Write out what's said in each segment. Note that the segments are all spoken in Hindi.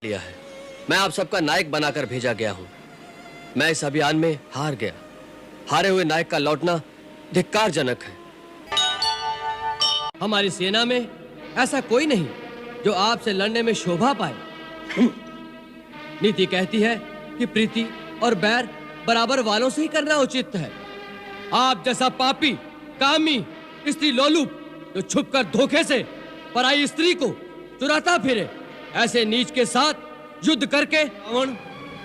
लिया है। मैं आप सबका नायक बनाकर भेजा गया हूं। मैं इस अभियान में हार गया। हारे हुए नायक का लौटना धिक्कारजनक है। हमारी सेना में ऐसा कोई नहीं जो आपसे लड़ने में शोभा पाए। नीति कहती है कि प्रीति और बैर बराबर वालों से ही करना उचित है। आप जैसा पापी, कामी, स्त्री लोलुप जो छुपकर धोखे से पराई स्त्री को चुराता फिरे, ऐसे नीच के साथ युद्ध करके रावण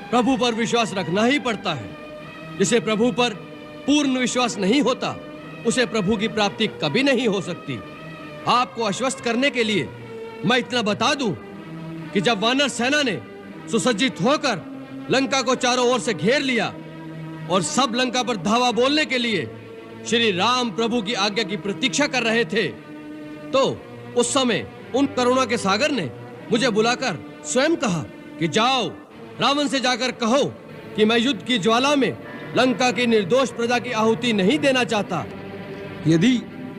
प्रभु पर विश्वास रखना ही पड़ता है। जिसे प्रभु पर पूर्ण विश्वास नहीं होता, उसे प्रभु की प्राप्ति कभी नहीं हो सकती। आपको आश्वस्त करने के लिए मैं इतना बता दूं कि जब वानर सेना ने सुसज्जित होकर लंका को चारों ओर से घेर लिया और सब लंका पर धावा बोलने के लिए श्री राम प्रभु की आज्ञा की प्रतीक्षा कर रहे थे, तो उस समय उन करुणा के सागर ने मुझे बुलाकर स्वयं कहा कि जाओ, रावण से जाकर कहो कि मैं युद्ध की ज्वाला में लंका की निर्दोष प्रजा की आहुति नहीं देना चाहता। यदि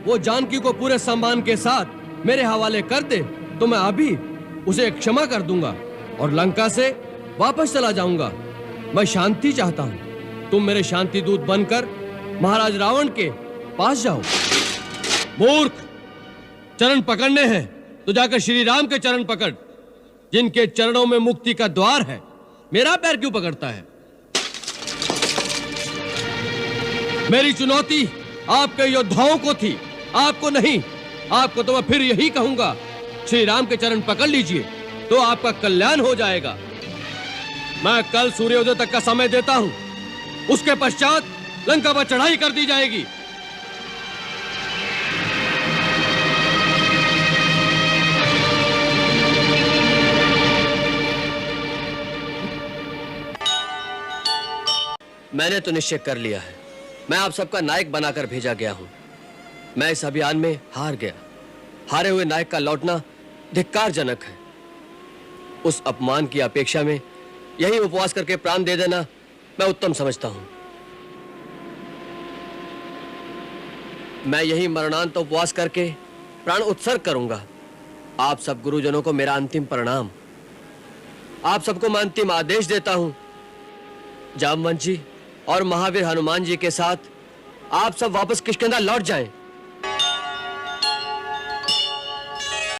वो जानकी को पूरे सम्मान के साथ मेरे हवाले कर दे तो मैं अभी उसे क्षमा कर दूंगा और लंका से वापस चला जाऊंगा। मैं शांति चाहता हूं। तुम मेरे शांति दूत बनकर महाराज रावण के पास जाओ। मूर्ख, चरण पकड़ने हैं तो जाकर श्री राम के चरण पकड़, जिनके चरणों में मुक्ति का द्वार है। मेरा पैर क्यों पकड़ता है? मेरी चुनौती आपके योद्धाओं को थी, आपको नहीं। आपको तो मैं फिर यही कहूंगा, श्री राम के चरण पकड़ लीजिए तो आपका कल्याण हो जाएगा। मैं कल सूर्योदय तक का समय देता हूं, उसके पश्चात लंका पर चढ़ाई कर दी जाएगी। मैंने तो निश्चय कर लिया है। मैं आप सबका नायक बनाकर भेजा गया हूं। मैं इस अभियान में हार गया। हारे हुए नायक का लौटना धिक्कारजनक है। उस अपमान की अपेक्षा में यही उपवास करके प्राण दे देना मैं उत्तम समझता हूं। मैं यही मरणांत उपवास करके प्राण उत्सर्ग करूंगा। आप सब गुरुजनों को मेरा अंतिम प्रणाम। आप सबको मैं अंतिम आदेश देता हूं, जामवंत जी और महावीर हनुमान जी के साथ आप सब वापस किष्किंधा लौट जाएं।